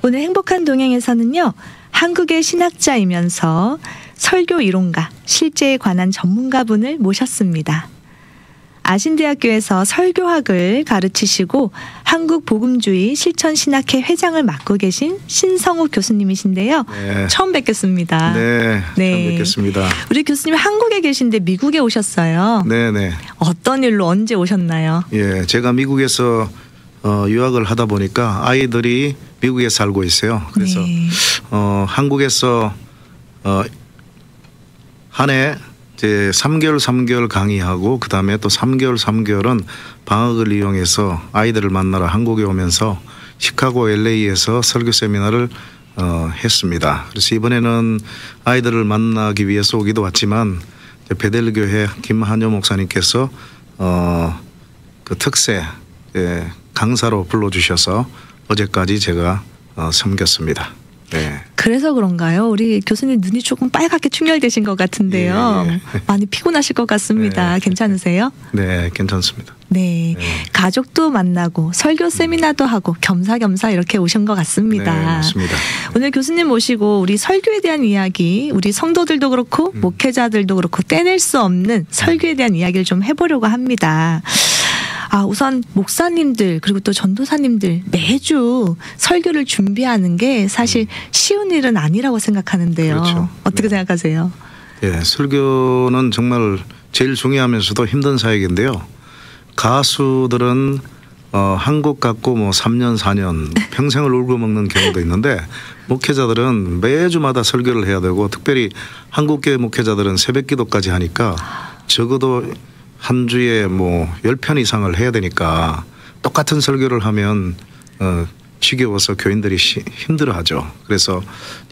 오늘 행복한 동행에서는요, 한국의 신학자이면서 설교 이론가, 실제에 관한 전문가분을 모셨습니다. 아신대학교에서 설교학을 가르치시고 한국복음주의 실천신학회 회장을 맡고 계신 신성욱 교수님이신데요. 네. 처음 뵙겠습니다. 네, 처음 뵙겠습니다. 우리 교수님 한국에 계신데 미국에 오셨어요. 네네. 어떤 일로 언제 오셨나요? 예, 제가 미국에서 유학을 하다 보니까 아이들이 미국에 살고 있어요. 그래서 네. 한국에서 한 해 이제 3개월 강의하고 그 다음에 또 3개월은 방학을 이용해서 아이들을 만나러 한국에 오면서 시카고 LA에서 설교 세미나를 했습니다. 그래서 이번에는 아이들을 만나기 위해서 오기도 왔지만 베델교회 김한효 목사님께서 그 특세 강사로 불러주셔서 어제까지 제가 섬겼습니다. 네. 그래서 그런가요? 우리 교수님 눈이 조금 빨갛게 충혈되신 것 같은데요. 예. 많이 피곤하실 것 같습니다. 네. 괜찮으세요? 네, 괜찮습니다. 네. 네. 가족도 만나고 설교 세미나도 하고 겸사겸사 이렇게 오신 것 같습니다. 네, 맞습니다. 오늘 교수님 모시고 우리 설교에 대한 이야기, 우리 성도들도 그렇고 목회자들도 그렇고 떼낼 수 없는 설교에 대한 이야기를 좀 해보려고 합니다. 우선 목사님들 그리고 또 전도사님들 매주 설교를 준비하는 게 사실 쉬운 일은 아니라고 생각하는데요. 그렇죠. 어떻게 네. 생각하세요? 예, 설교는 정말 제일 중요하면서도 힘든 사역인데요. 가수들은 한 곡 갖고 뭐 3년 4년 평생을 울고 먹는 경우도 있는데 목회자들은 매주마다 설교를 해야 되고 특별히 한국교회 목회자들은 새벽기도까지 하니까 적어도 한 주에 뭐 10편 이상을 해야 되니까 똑같은 설교를 하면 지겨워서 교인들이 힘들어하죠. 그래서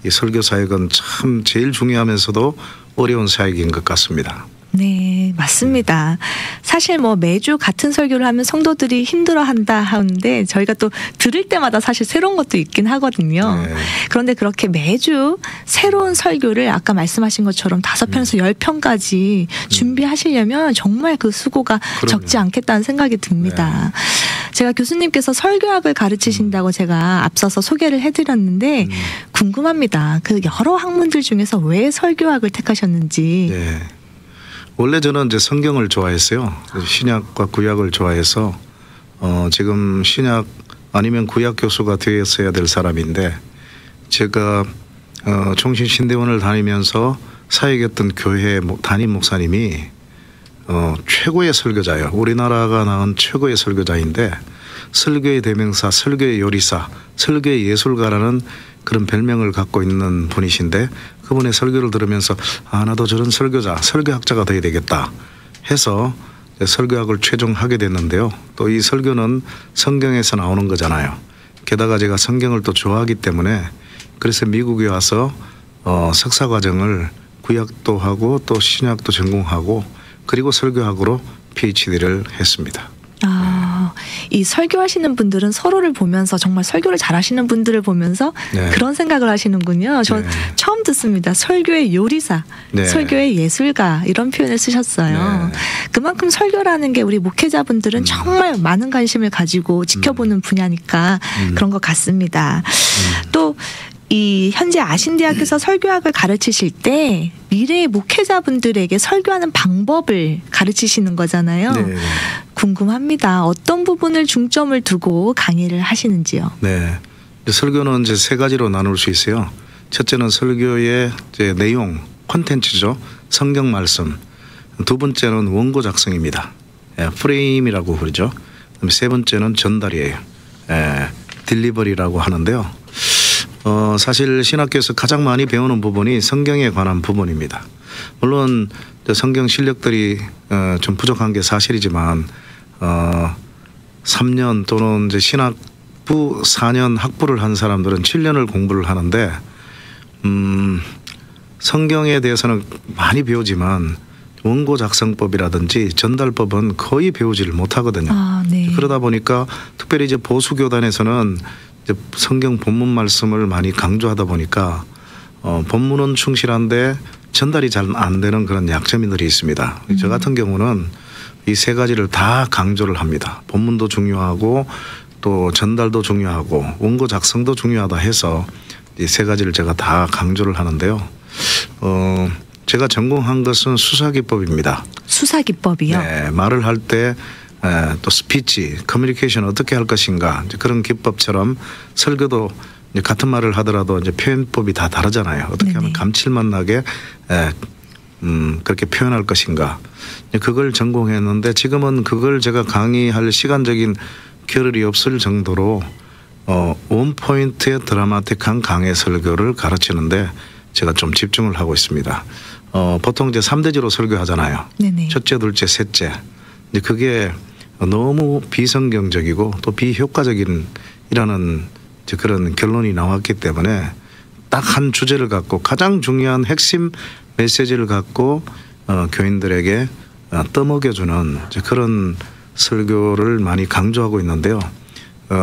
이 설교 사역은 참 제일 중요하면서도 어려운 사역인 것 같습니다. 네, 맞습니다. 사실 뭐 매주 같은 설교를 하면 성도들이 힘들어한다 하는데 저희가 또 들을 때마다 사실 새로운 것도 있긴 하거든요. 네. 그런데 그렇게 매주 새로운 설교를 아까 말씀하신 것처럼 5편에서 10편까지 준비하시려면 정말 그 수고가 그럼요. 적지 않겠다는 생각이 듭니다. 제가 교수님께서 설교학을 가르치신다고 제가 앞서서 소개를 해드렸는데 궁금합니다. 그 여러 학문들 중에서 왜 설교학을 택하셨는지. 네. 원래 저는 이제 성경을 좋아했어요. 신약과 구약을 좋아해서 지금 신약 아니면 구약 교수가 되었어야 될 사람인데 제가 총신신대원을 다니면서 사역했던 교회 담임 목사님이 최고의 설교자예요. 우리나라가 낳은 최고의 설교자인데 설교의 대명사, 설교의 요리사, 설교의 예술가라는 그런 별명을 갖고 있는 분이신데 그분의 설교를 들으면서 나도 저런 설교자, 설교학자가 돼야 되겠다 해서 설교학을 최종하게 됐는데요. 또 이 설교는 성경에서 나오는 거잖아요. 게다가 제가 성경을 또 좋아하기 때문에 그래서 미국에 와서 석사과정을 구약도 하고 또 신약도 전공하고 그리고 설교학으로 PhD를 했습니다. 이 설교하시는 분들은 서로를 보면서 정말 설교를 잘하시는 분들을 보면서 네. 그런 생각을 하시는군요. 전 네. 처음 듣습니다. 설교의 요리사, 네. 설교의 예술가 이런 표현을 쓰셨어요. 네. 그만큼 설교라는 게 우리 목회자분들은 정말 많은 관심을 가지고 지켜보는 분야니까 그런 것 같습니다. 또 이 현재 아신대학교에서 설교학을 가르치실 때 미래의 목회자분들에게 설교하는 방법을 가르치시는 거잖아요. 네. 궁금합니다. 어떤 부분을 중점을 두고 강의를 하시는지요? 네. 설교는 이제 세 가지로 나눌 수 있어요. 첫째는 설교의 이제 내용, 콘텐츠죠. 성경 말씀. 두 번째는 원고 작성입니다. 프레임이라고 그러죠. 그다음에 세 번째는 전달이에요. 딜리버리라고 하는데요. 사실 신학교에서 가장 많이 배우는 부분이 성경에 관한 부분입니다. 물론 성경 실력들이 좀 부족한 게 사실이지만 3년 또는 이제 신학부 4년 학부를 한 사람들은 7년을 공부를 하는데 성경에 대해서는 많이 배우지만 원고 작성법이라든지 전달법은 거의 배우지를 못하거든요. 네. 그러다 보니까 특별히 이제 보수 교단에서는 이제 성경 본문 말씀을 많이 강조하다 보니까 본문은 충실한데 전달이 잘 안 되는 그런 약점들이 있습니다. 저 같은 경우는 이 세 가지를 다 강조를 합니다. 본문도 중요하고 또 전달도 중요하고 원고 작성도 중요하다 해서 이 세 가지를 제가 다 강조를 하는데요. 제가 전공한 것은 수사기법입니다. 수사기법이요? 네, 말을 할 때 또 스피치, 커뮤니케이션 어떻게 할 것인가 이제 그런 기법처럼 설교도 이제 같은 말을 하더라도 이제 표현법이 다 다르잖아요. 어떻게 네네. 하면 감칠맛 나게 그렇게 표현할 것인가. 그걸 전공했는데 지금은 그걸 제가 강의할 시간적인 겨를이 없을 정도로 원포인트의 드라마틱한 강의 설교를 가르치는데 제가 좀 집중을 하고 있습니다. 보통 이제 3대지로 설교하잖아요. 네네. 첫째, 둘째, 셋째. 근데 그게 너무 비성경적이고 또 비효과적인 이라는 그런 결론이 나왔기 때문에 딱 한 주제를 갖고 가장 중요한 핵심 메시지를 갖고 교인들에게 떠먹여주는 그런 설교를 많이 강조하고 있는데요.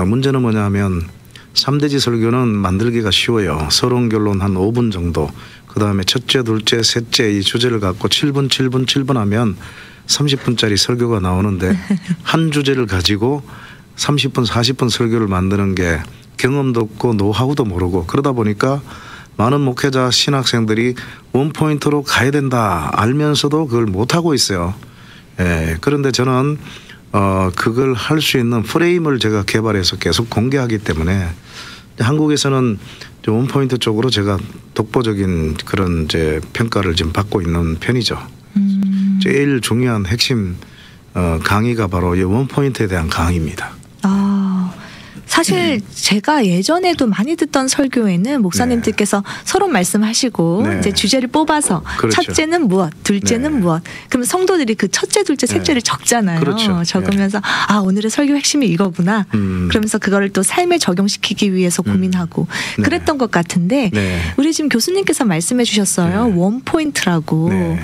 문제는 뭐냐 하면 3대지 설교는 만들기가 쉬워요. 서론 결론 한 5분 정도. 그다음에 첫째, 둘째, 셋째 이 주제를 갖고 7분 하면 30분짜리 설교가 나오는데 한 주제를 가지고 30분, 40분 설교를 만드는 게 경험도 없고 노하우도 모르고 그러다 보니까 많은 목회자 신학생들이 원포인트로 가야 된다 알면서도 그걸 못하고 있어요. 그런데 저는 그걸 할 수 있는 프레임을 제가 개발해서 계속 공개하기 때문에 한국에서는 원포인트 쪽으로 제가 독보적인 그런 이제 평가를 지금 받고 있는 편이죠. 제일 중요한 핵심 강의가 바로 이 원포인트에 대한 강의입니다. 사실 제가 예전에도 많이 듣던 설교에는 목사님들께서 서로 말씀하시고 네. 이제 주제를 뽑아서 그렇죠. 첫째는 무엇, 둘째는 네. 무엇. 그러면 성도들이 그 첫째, 둘째, 셋째를 적잖아요. 그렇죠. 적으면서 오늘의 설교 핵심이 이거구나. 그러면서 그거를 또 삶에 적용시키기 위해서 고민하고 네. 그랬던 것 같은데 네. 우리 지금 교수님께서 말씀해 주셨어요. 네. 원포인트라고. 네.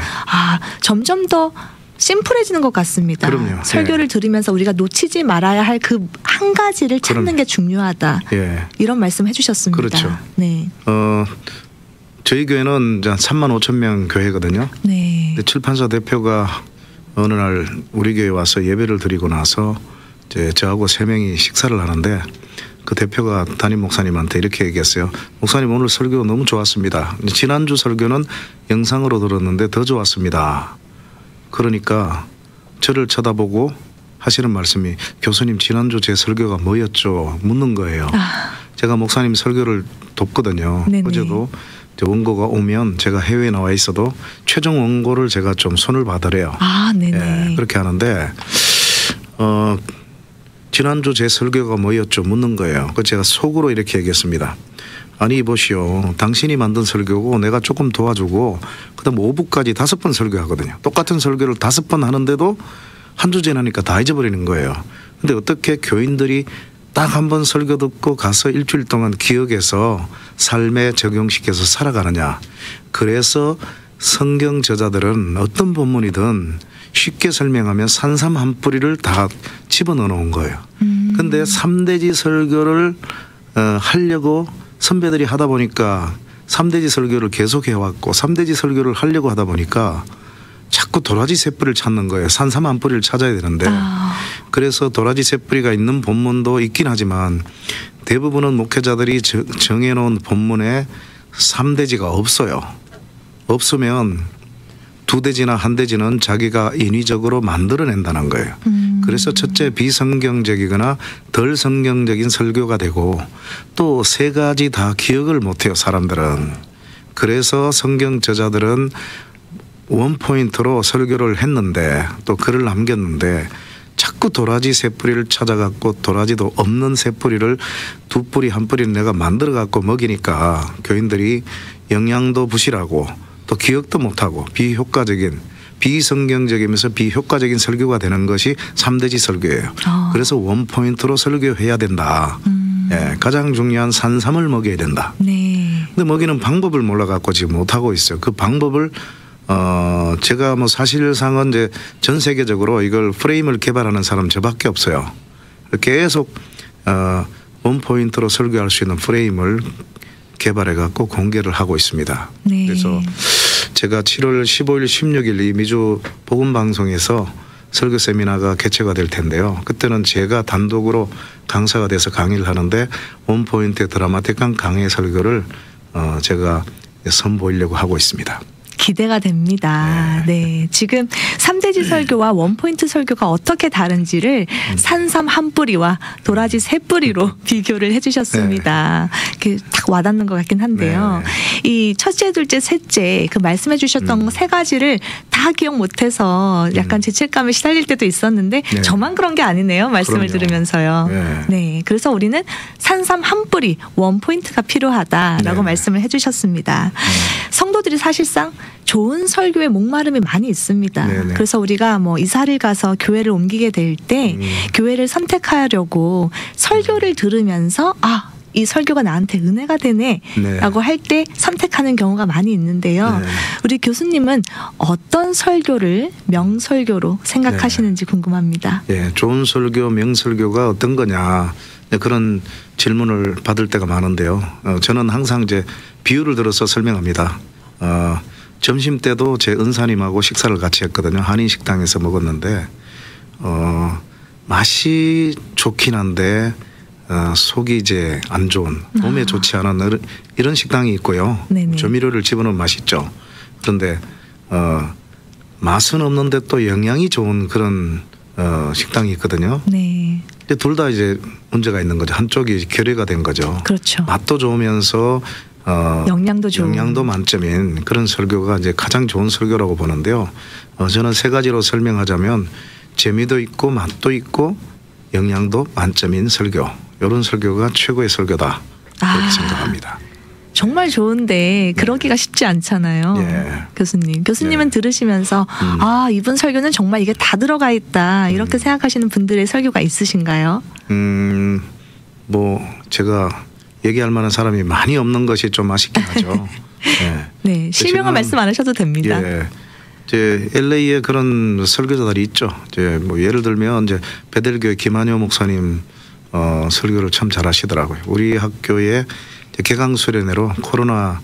점점 더 심플해지는 것 같습니다. 그럼요. 설교를 들으면서 우리가 놓치지 말아야 할 그 한 가지를 찾는 게 중요하다. 이런 말씀 해주셨습니다. 그렇죠. 네. 저희 교회는 3만 5천 명 교회거든요. 네. 근데 출판사 대표가 어느 날 우리 교회 와서 예배를 드리고 나서 이제 저하고 3명이 식사를 하는데 그 대표가 담임 목사님한테 이렇게 얘기했어요. 목사님 오늘 설교 너무 좋았습니다. 지난주 설교는 영상으로 들었는데 더 좋았습니다. 그러니까 저를 쳐다보고 하시는 말씀이 교수님 지난주 제 설교가 뭐였죠? 묻는 거예요. 제가 목사님 설교를 돕거든요. 네네. 어제도 원고가 오면 제가 해외에 나와 있어도 최종 원고를 제가 좀 손을 받으래요. 네네. 그렇게 하는데 지난주 제 설교가 뭐였죠? 묻는 거예요. 그래서 제가 속으로 이렇게 얘기했습니다. 아니 보시오. 당신이 만든 설교고 내가 조금 도와주고 그다음 5부까지 5번 설교하거든요. 똑같은 설교를 5번 하는데도 한 주 지나니까 다 잊어버리는 거예요. 근데 어떻게 교인들이 딱 한 번 설교 듣고 가서 일주일 동안 기억해서 삶에 적용시켜서 살아가느냐. 그래서 성경 저자들은 어떤 본문이든 쉽게 설명하면 산삼 한 뿌리를 다 집어넣어 놓은 거예요. 근데 3대지 설교를 하려고 선배들이 하다 보니까 3대지 설교를 계속 해왔고 3대지 설교를 하려고 하다 보니까 자꾸 도라지 새뿌리를 찾는 거예요. 산삼 한 뿌리를 찾아야 되는데 그래서 도라지 새뿌리가 있는 본문도 있긴 하지만 대부분은 목회자들이 정해놓은 본문에 3대지가 없어요. 없으면 2대지나 1대지는 자기가 인위적으로 만들어낸다는 거예요. 그래서 첫째 비성경적이거나 덜 성경적인 설교가 되고 또 3가지 다 기억을 못해요. 사람들은. 그래서 성경 저자들은 원포인트로 설교를 했는데 또 글을 남겼는데 자꾸 도라지 새뿌리를 찾아갖고 도라지도 없는 새뿌리를 2뿌리 1뿌리는 내가 만들어갖고 먹이니까 교인들이 영양도 부실하고 또 기억도 못하고 비효과적인 비성경적이면서 비효과적인 설교가 되는 것이 3대지 설교예요. 그래서 원포인트로 설교해야 된다. 가장 중요한 산삼을 먹여야 된다. 네. 근데 먹이는 방법을 몰라갖고 지금 못하고 있어요. 그 방법을 제가 뭐 사실상은 이제 전 세계적으로 이걸 프레임을 개발하는 사람 저밖에 없어요. 계속 원포인트로 설교할 수 있는 프레임을 개발해 갖고 공개를 하고 있습니다. 네. 그래서 제가 7월 15일, 16일 이 미주 복음 방송에서 설교 세미나가 개최가 될 텐데요. 그때는 제가 단독으로 강사가 돼서 강의를 하는데 원포인트 드라마틱한 강의 설교를 제가 선보이려고 하고 있습니다. 기대가 됩니다. 네. 지금 3대지 설교와 원포인트 설교가 어떻게 다른지를 산삼 한 뿌리와 도라지 세 뿌리로 비교를 해주셨습니다. 딱 와닿는 것 같긴 한데요. 이 첫째, 둘째, 셋째 그 말씀해 주셨던 세 가지를 다 기억 못해서 약간 죄책감에 시달릴 때도 있었는데 저만 그런 게 아니네요. 말씀을 들으면서요. 네. 그래서 우리는 산삼 한 뿌리 원포인트가 필요하다라고 말씀을 해주셨습니다. 성도들이 사실상 좋은 설교에 목마름이 많이 있습니다. 그래서 우리가 뭐 이사를 가서 교회를 옮기게 될 때 교회를 선택하려고 설교를 들으면서 이 설교가 나한테 은혜가 되네 라고 할 때 선택하는 경우가 많이 있는데요. 우리 교수님은 어떤 설교를 명설교로 생각하시는지 궁금합니다. 좋은 설교, 명설교가 어떤 거냐 그런 질문을 받을 때가 많은데요. 저는 항상 이제 비유를 들어서 설명합니다. 점심 때도 제 은사님하고 식사를 같이 했거든요. 한인식당에서 먹었는데 맛이 좋긴 한데 속이 이제 안 좋은, 몸에 좋지 않은 이런 식당이 있고요. 조미료를 집어넣으면 맛있죠. 그런데 맛은 없는데 또 영양이 좋은 그런 식당이 있거든요. 둘 다 이제 문제가 있는 거죠. 한쪽이 결여가 된 거죠. 그렇죠. 맛도 좋으면서 영양도 만점인 그런 설교가 이제 가장 좋은 설교라고 보는데요. 저는 세 가지로 설명하자면 재미도 있고 맛도 있고 영양도 만점인 설교. 이런 설교가 최고의 설교다. 그렇게 생각합니다. 정말 좋은데 그러기가 쉽지 않잖아요. 교수님은 들으시면서 이분 설교는 정말 이게 다 들어가 있다 이렇게 생각하시는 분들의 설교가 있으신가요? 뭐 제가 얘기할 만한 사람이 많이 없는 것이 좀 아쉽긴 하죠. 실명은 말씀 안 하셔도 됩니다. 이제 LA에 그런 설교자들이 있죠. 이제 뭐 예를 들면 이제 베델교회 김한효 목사님 설교를 참 잘하시더라고요. 우리 학교에 개강 수련회로 코로나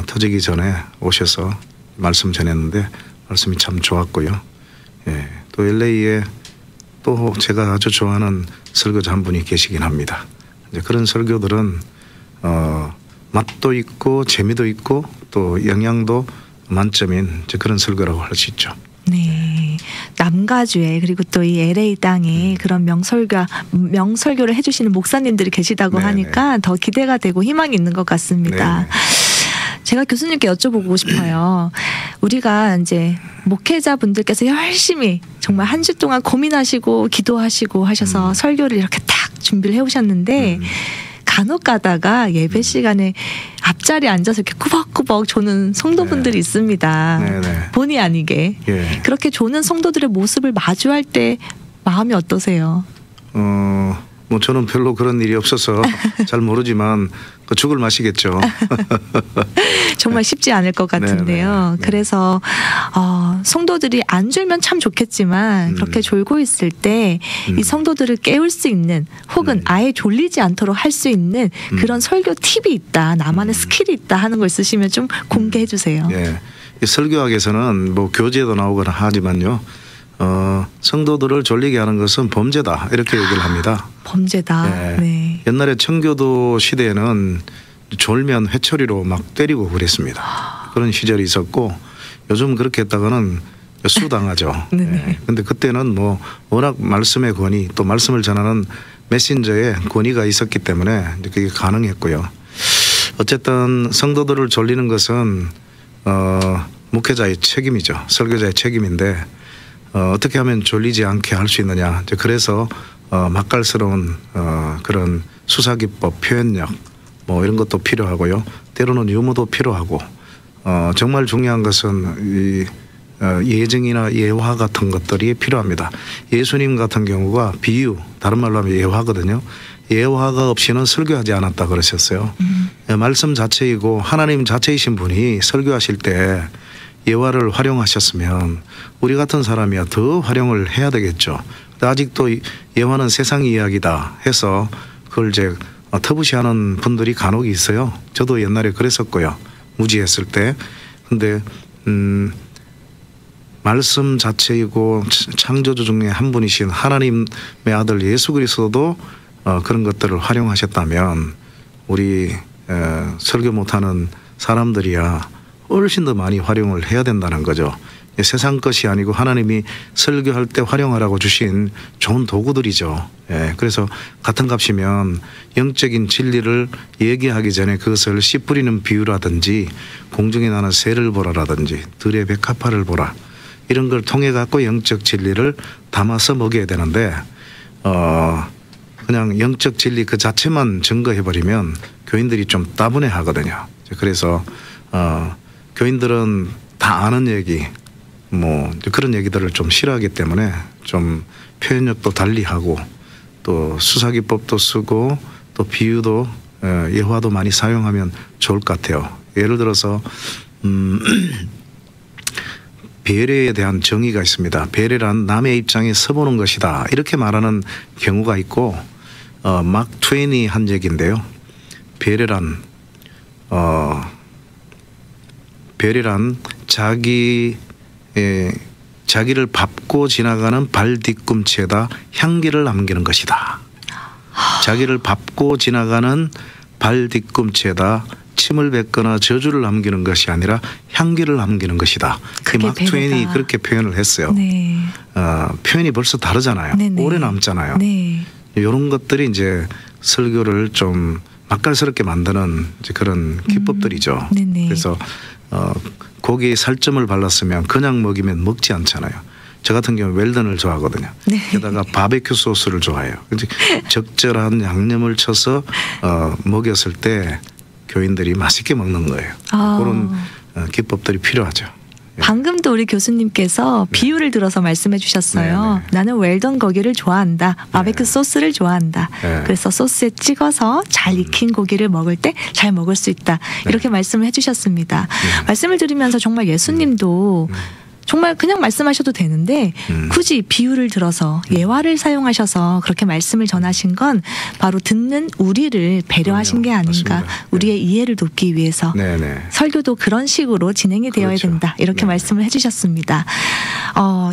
터지기 전에 오셔서 말씀 전했는데 말씀이 참 좋았고요. 또 LA에 또 제가 아주 좋아하는 설교자 한 분이 계시긴 합니다. 이제 그런 설교들은 맛도 있고 재미도 있고 또 영양도 만점인 이제 그런 설교라고 할 수 있죠. 남가주에 그리고 또 이 LA 땅에 그런 명설교를 해주시는 목사님들이 계시다고 하니까 더 기대가 되고 희망이 있는 것 같습니다. 제가 교수님께 여쭤보고 싶어요. 우리가 이제 목회자분들께서 열심히 정말 한 주 동안 고민하시고 기도하시고 하셔서 설교를 이렇게 딱 준비를 해오셨는데 간혹 가다가 예배 시간에 앞자리에 앉아서 이렇게 꾸벅꾸벅 조는 성도분들이 있습니다. 본의 아니게. 그렇게 조는 성도들의 모습을 마주할 때 마음이 어떠세요? 뭐 저는 별로 그런 일이 없어서 잘 모르지만 죽을 맛이겠죠. 정말 쉽지 않을 것 같은데요. 그래서 성도들이 안 졸면 참 좋겠지만 그렇게 졸고 있을 때 이 성도들을 깨울 수 있는 혹은 아예 졸리지 않도록 할 수 있는 그런 설교 팁이 있다. 나만의 스킬이 있다 하는 거 있으시면 좀 공개해 주세요. 이 설교학에서는 뭐 교재도 나오거나 하지만요. 성도들을 졸리게 하는 것은 범죄다 이렇게 얘기를 합니다. 범죄다. 옛날에 청교도 시대에는 졸면 회초리로 막 때리고 그랬습니다. 그런 시절이 있었고 요즘 그렇게 했다가는 수당하죠. 근데 그때는 뭐 워낙 말씀의 권위 또 말씀을 전하는 메신저의 권위가 있었기 때문에 그게 가능했고요. 어쨌든 성도들을 졸리는 것은 목회자의 책임이죠. 설교자의 책임인데 어떻게 하면 졸리지 않게 할 수 있느냐. 그래서 맛깔스러운 그런 수사기법, 표현력 뭐 이런 것도 필요하고요. 때로는 유머도 필요하고 정말 중요한 것은 예증이나 예화 같은 것들이 필요합니다. 예수님 같은 경우가 비유, 다른 말로 하면 예화거든요. 예화가 없이는 설교하지 않았다 그러셨어요. 말씀 자체이고 하나님 자체이신 분이 설교하실 때 예화를 활용하셨으면 우리 같은 사람이야 더 활용을 해야 되겠죠. 아직도 예화는 세상 이야기다 해서 그걸 이제 터부시하는 분들이 간혹 있어요. 저도 옛날에 그랬었고요. 무지했을 때. 근데 말씀 자체이고 창조주 중에 한 분이신 하나님의 아들 예수 그리스도도 그런 것들을 활용하셨다면 우리 설교 못하는 사람들이야 훨씬 더 많이 활용을 해야 된다는 거죠. 세상 것이 아니고 하나님이 설교할 때 활용하라고 주신 좋은 도구들이죠. 그래서 같은 값이면 영적인 진리를 얘기하기 전에 그것을 씨 뿌리는 비유라든지 공중에 나는 새를 보라라든지 들의 백합화를 보라 이런 걸 통해 갖고 영적 진리를 담아서 먹여야 되는데 그냥 영적 진리 그 자체만 증거해버리면 교인들이 좀 따분해 하거든요. 그래서 교인들은 다 아는 얘기 뭐 그런 얘기들을 좀 싫어하기 때문에 좀 표현력도 달리하고 또 수사기법도 쓰고 또 비유도 예화도 많이 사용하면 좋을 것 같아요. 예를 들어서 배려에 대한 정의가 있습니다. 배려란 남의 입장에 서보는 것이다 이렇게 말하는 경우가 있고 막 트웨인이 한 얘기인데요. 배려란 자기를 밟고 지나가는 발 뒤꿈치에다 향기를 남기는 것이다. 자기를 밟고 지나가는 발 뒤꿈치에다 침을 뱉거나 저주를 남기는 것이 아니라 향기를 남기는 것이다. 막 트웨인이 그렇게 표현을 했어요. 네. 표현이 벌써 다르잖아요. 네네. 오래 남잖아요. 네. 이런 것들이 이제 설교를 좀 맛깔스럽게 만드는 이제 그런 기법들이죠. 그래서 고기에 살점을 발랐으면 그냥 먹이면 먹지 않잖아요. 저 같은 경우는 웰던을 좋아하거든요. 네. 게다가 바베큐 소스를 좋아해요. 적절한 양념을 쳐서 먹였을 때 교인들이 맛있게 먹는 거예요. 그런 기법들이 필요하죠. 방금도 우리 교수님께서 비유를 들어서 말씀해 주셨어요. 네네. 나는 웰던 고기를 좋아한다. 바베큐 소스를 좋아한다. 그래서 소스에 찍어서 잘 익힌 고기를 먹을 때 잘 먹을 수 있다. 이렇게 말씀을 해 주셨습니다. 말씀을 들으면서 정말 예수님도 정말 그냥 말씀하셔도 되는데 굳이 비유를 들어서 예화를 사용하셔서 그렇게 말씀을 전하신 건 바로 듣는 우리를 배려하신 게 아닌가. 맞습니다. 우리의 이해를 돕기 위해서 설교도 그런 식으로 진행이 되어야 된다. 이렇게 말씀을 해주셨습니다.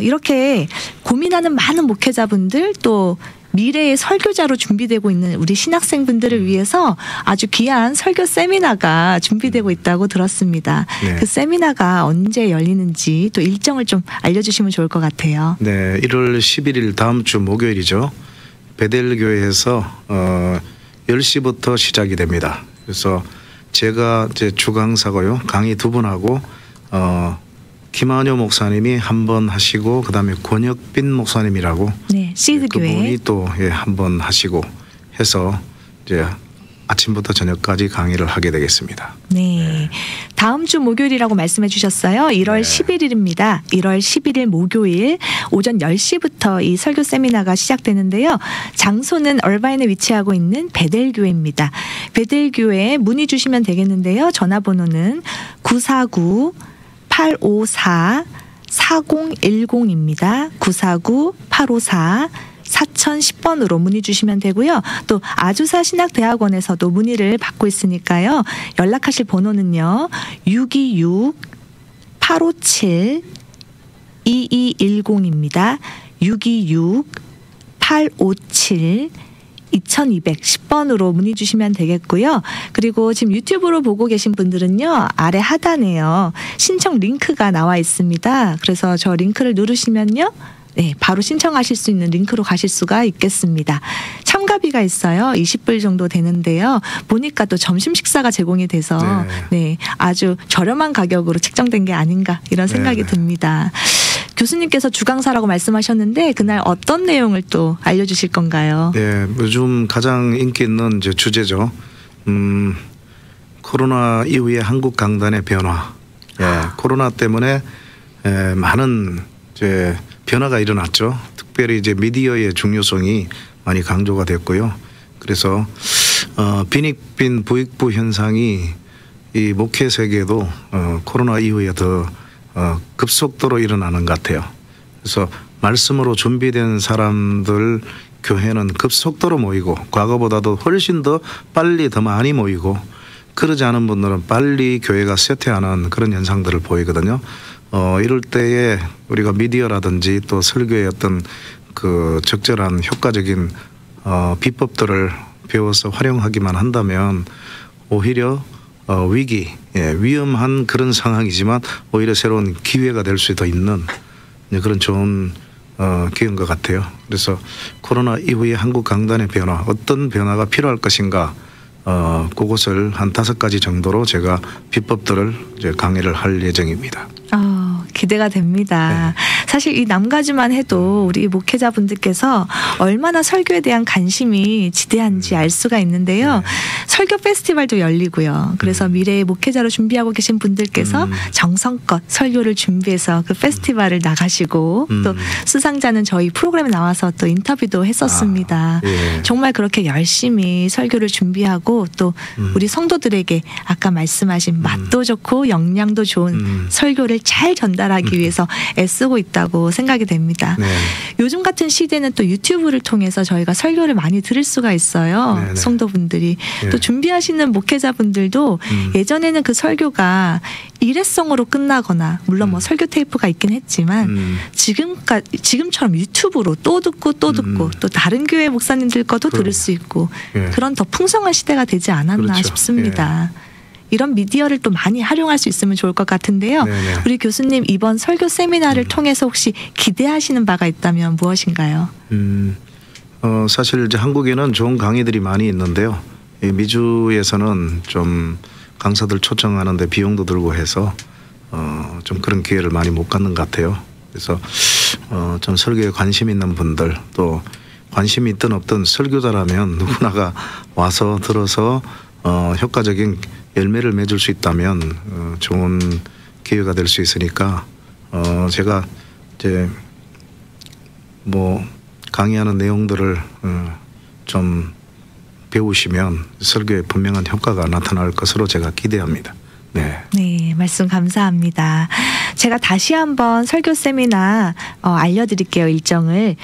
이렇게 고민하는 많은 목회자분들 또 미래의 설교자로 준비되고 있는 우리 신학생분들을 위해서 아주 귀한 설교 세미나가 준비되고 있다고 들었습니다. 그 세미나가 언제 열리는지 또 일정을 좀 알려주시면 좋을 것 같아요. 네, 1월 11일 다음 주 목요일이죠. 베델교회에서 10시부터 시작이 됩니다. 그래서 제가 이제 주강사고요. 강의 2분 하고 김한효 목사님이 한 번 하시고 그다음에 권혁빈 목사님이라고 시드교회 그분이 또 한 번 하시고 해서 이제 아침부터 저녁까지 강의를 하게 되겠습니다. 네. 다음 주 목요일이라고 말씀해 주셨어요. 1월 11일입니다. 1월 11일 목요일 오전 10시부터 이 설교 세미나가 시작되는데요. 장소는 얼바인에 위치하고 있는 베델교회입니다. 베델교회에 문의 주시면 되겠는데요. 전화번호는 949-854-4010입니다. 949-854-4010번으로 문의 주시면 되고요. 또 아주사 신학대학원에서도 문의를 받고 있으니까요. 연락하실 번호는요. 626-857-2210입니다. 626-857 2210번으로 문의 주시면 되겠고요. 그리고 지금 유튜브로 보고 계신 분들은요. 아래 하단에요. 신청 링크가 나와 있습니다. 그래서 저 링크를 누르시면요. 네, 바로 신청하실 수 있는 링크로 가실 수가 있겠습니다. 참가비가 있어요. 20불 정도 되는데요. 보니까 또 점심 식사가 제공이 돼서 아주 저렴한 가격으로 책정된 게 아닌가 이런 생각이 듭니다. 교수님께서 주강사라고 말씀하셨는데 그날 어떤 내용을 또 알려주실 건가요? 네, 요즘 가장 인기 있는 이제 주제죠. 코로나 이후의 한국 강단의 변화. 코로나 때문에 많은 이제 변화가 일어났죠. 특별히 이제 미디어의 중요성이 많이 강조가 됐고요. 그래서 빈익빈 부익부 현상이 이 목회 세계에도 코로나 이후에 더 급속도로 일어나는 것 같아요. 그래서 말씀으로 준비된 사람들 교회는 급속도로 모이고 과거보다도 훨씬 더 빨리 더 많이 모이고 그러지 않은 분들은 빨리 교회가 쇠퇴하는 그런 현상들을 보이거든요. 이럴 때에 우리가 미디어라든지 또 설교의 어떤 그 적절한 효과적인 비법들을 배워서 활용하기만 한다면 오히려 위기, 위험한 그런 상황이지만 오히려 새로운 기회가 될 수도 있는 그런 좋은 기회인 것 같아요. 그래서 코로나 이후에 한국 강단의 변화, 어떤 변화가 필요할 것인가, 그것을 한 5가지 정도로 제가 비법들을 이제 강의를 할 예정입니다. 기대가 됩니다. 네. 사실 이 남가주만 해도 우리 목회자분들께서 얼마나 설교에 대한 관심이 지대한지 알 수가 있는데요. 네. 설교 페스티벌도 열리고요. 그래서 미래의 목회자로 준비하고 계신 분들께서 정성껏 설교를 준비해서 그 페스티벌을 나가시고 또 수상자는 저희 프로그램에 나와서 또 인터뷰도 했었습니다. 예. 정말 그렇게 열심히 설교를 준비하고 또 우리 성도들에게 아까 말씀하신 맛도 좋고 영양도 좋은 설교를 잘 전달하기 위해서 애쓰고 있다고 생각이 됩니다. 네. 요즘 같은 시대는 또 유튜브를 통해서 저희가 설교를 많이 들을 수가 있어요. 네네. 성도분들이. 네. 또 준비하시는 목회자분들도 예전에는 그 설교가 일회성으로 끝나거나 물론 뭐 설교 테이프가 있긴 했지만 지금처럼 유튜브로 또 듣고 또 듣고 또 다른 교회 목사님들 것도 들을 수 있고 예. 그런 더 풍성한 시대가 되지 않았나 그렇죠. 싶습니다. 이런 미디어를 또 많이 활용할 수 있으면 좋을 것 같은데요. 네네. 우리 교수님 이번 설교 세미나를 통해서 혹시 기대하시는 바가 있다면 무엇인가요? 사실 이제 한국에는 좋은 강의들이 많이 있는데요. 이 미주에서는 좀 강사들 초청하는데 비용도 들고 해서 좀 그런 기회를 많이 못 갖는 것 같아요. 그래서 좀 설교에 관심 있는 분들 또 관심이 있든 없든 설교자라면 누구나가 와서 들어서 효과적인 열매를 맺을 수 있다면 좋은 기회가 될 수 있으니까 제가 이제 뭐 강의하는 내용들을 좀 배우시면 설교에 분명한 효과가 나타날 것으로 제가 기대합니다. 네. 네, 말씀 감사합니다. 제가 다시 한번 설교 세미나 알려드릴게요, 일정을.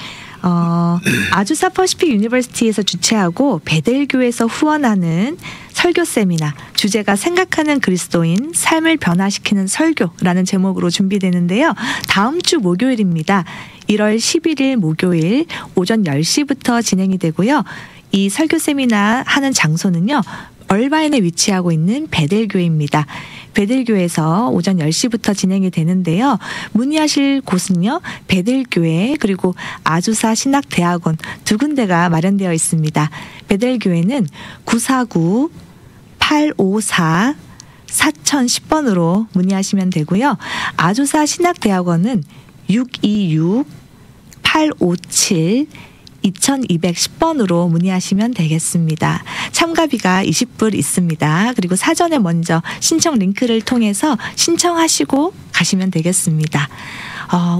아주사 퍼시픽 유니버시티에서 주최하고 베델교에서 후원하는 설교 세미나, 주제가 생각하는 그리스도인, 삶을 변화시키는 설교라는 제목으로 준비되는데요. 다음 주 목요일입니다. 1월 11일 목요일 오전 10시부터 진행이 되고요. 이 설교 세미나 하는 장소는요, 얼바인에 위치하고 있는 베델교회입니다. 베델교회에서 오전 10시부터 진행이 되는데요. 문의하실 곳은요, 베델교회 그리고 아주사 신학대학원 두 군데가 마련되어 있습니다. 베델교회는 949-854-4010번으로 문의하시면 되고요. 아주사 신학대학원은 626-857-2210번으로 문의하시면 되겠습니다. 참가비가 20불 있습니다. 그리고 사전에 먼저 신청 링크를 통해서 신청하시고 가시면 되겠습니다.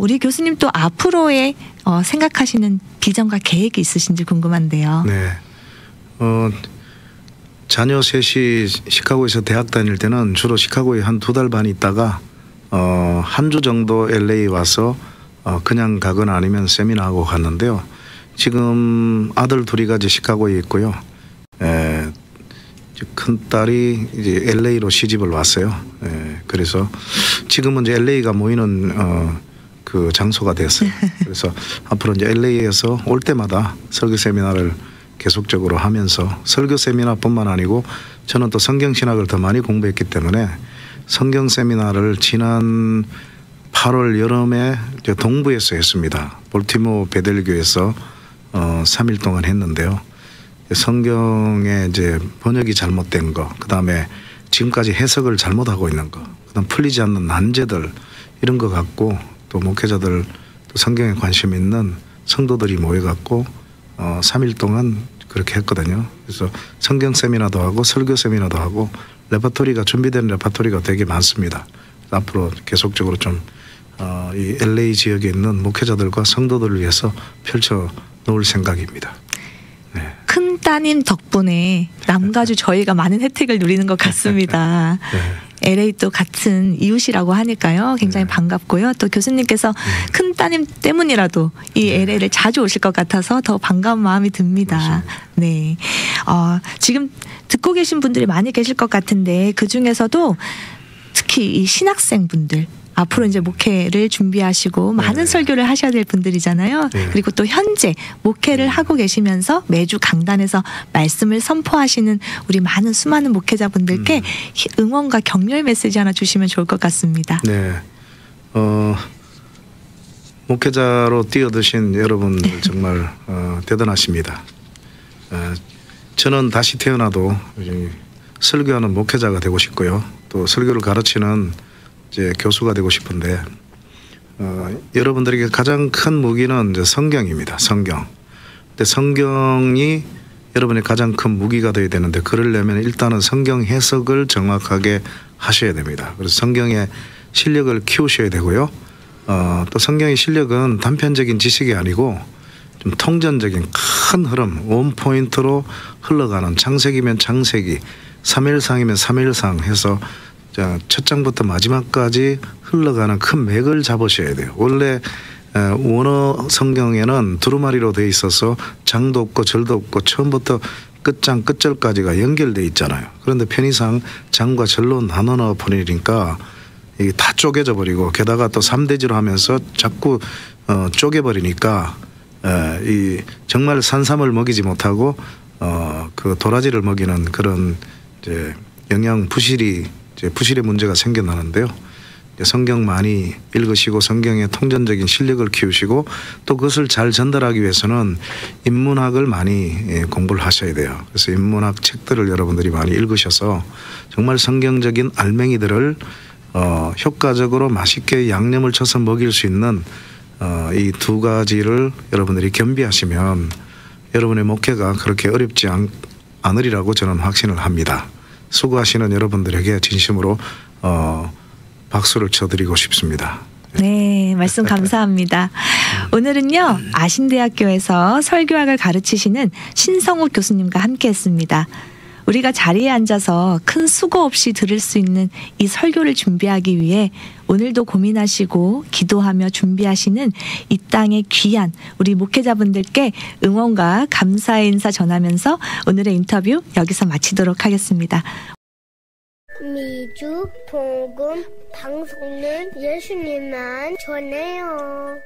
우리 교수님 또 앞으로의 생각하시는 비전과 계획이 있으신지 궁금한데요. 네. 자녀 셋이 시카고에서 대학 다닐 때는 주로 시카고에 한 2달 반 있다가 한 주 정도 LA 와서 그냥 가거나 아니면 세미나하고 갔는데요. 지금 아들 둘이가 이제 시카고에 있고요. 큰 딸이 이제 LA로 시집을 왔어요. 그래서 지금은 이제 LA가 모이는 그 장소가 됐어요. 그래서 앞으로 이제 LA에서 올 때마다 설교 세미나를 계속적으로 하면서 설교 세미나뿐만 아니고 저는 또 성경 신학을 더 많이 공부했기 때문에 성경 세미나를 지난 8월 여름에 동부에서 했습니다. 볼티모어 베델교에서 3일 동안 했는데요. 성경의 이제 번역이 잘못된 거, 그 다음에 지금까지 해석을 잘못하고 있는 거, 그다음 풀리지 않는 난제들 이런 거 갖고 또 목회자들 또 성경에 관심 있는 성도들이 모여갖고 3일 동안 그렇게 했거든요. 그래서 성경 세미나도 하고 설교 세미나도 하고 레퍼토리가 준비된 레퍼토리가 되게 많습니다. 앞으로 계속적으로 좀 이 LA 지역에 있는 목회자들과 성도들을 위해서 펼쳐 놓을 생각입니다. 네. 큰 따님 덕분에 남가주 저희가 많은 혜택을 누리는 것 같습니다. 네. LA 또 같은 이웃이라고 하니까요. 굉장히 네. 반갑고요. 또 교수님께서 큰 따님 때문이라도 이 LA를 자주 오실 것 같아서 더 반가운 마음이 듭니다. 맞습니다. 네. 지금 듣고 계신 분들이 많이 계실 것 같은데 그 중에서도 특히 이 신학생분들 앞으로 이제 목회를 준비하시고 많은 설교를 하셔야 될 분들이잖아요. 네. 그리고 또 현재 목회를 하고 계시면서 매주 강단에서 말씀을 선포하시는 우리 많은 수많은 목회자분들께 응원과 격려의 메시지 하나 주시면 좋을 것 같습니다. 네. 목회자로 뛰어드신 여러분들 정말 대단하십니다. 저는 다시 태어나도 설교하는 목회자가 되고 싶고요. 또 설교를 가르치는 이제 교수가 되고 싶은데 여러분들에게 가장 큰 무기는 이제 성경입니다. 성경. 근데 성경이 여러분의 가장 큰 무기가 되어야 되는데 그러려면 일단은 성경 해석을 정확하게 하셔야 됩니다. 그래서 성경의 실력을 키우셔야 되고요. 또 성경의 실력은 단편적인 지식이 아니고 좀 통전적인 큰 흐름, 원포인트로 흘러가는 창세기면 창세기, 사무엘상이면 사무엘상 해서 첫 장부터 마지막까지 흘러가는 큰 맥을 잡으셔야 돼요. 원래 원어 성경에는 두루마리로 되어 있어서 장도 없고 절도 없고 처음부터 끝장 끝절까지가 연결되어 있잖아요. 그런데 편의상 장과 절로 나눠 버리니까 이게 다 쪼개져 버리고 게다가 또 3대지로 하면서 자꾸 쪼개버리니까 이 정말 산삼을 먹이지 못하고 그 도라지를 먹이는 그런 이제 영양 부실의 문제가 생겨나는데요. 성경 많이 읽으시고 성경의 통전적인 실력을 키우시고 또 그것을 잘 전달하기 위해서는 인문학을 많이 공부를 하셔야 돼요. 그래서 인문학 책들을 여러분들이 많이 읽으셔서 정말 성경적인 알맹이들을 효과적으로 맛있게 양념을 쳐서 먹일 수 있는 이 두 가지를 여러분들이 겸비하시면 여러분의 목회가 그렇게 어렵지 않으리라고 저는 확신을 합니다. 수고하시는 여러분들에게 진심으로 박수를 쳐드리고 싶습니다. 네, 말씀 감사합니다. 오늘은요, 아신대학교에서 설교학을 가르치시는 신성욱 교수님과 함께했습니다. 우리가 자리에 앉아서 큰 수고 없이 들을 수 있는 이 설교를 준비하기 위해 오늘도 고민하시고 기도하며 준비하시는 이 땅의 귀한 우리 목회자분들께 응원과 감사의 인사 전하면서 오늘의 인터뷰 여기서 마치도록 하겠습니다. 미주 복음 방송은 예수님만 전해요.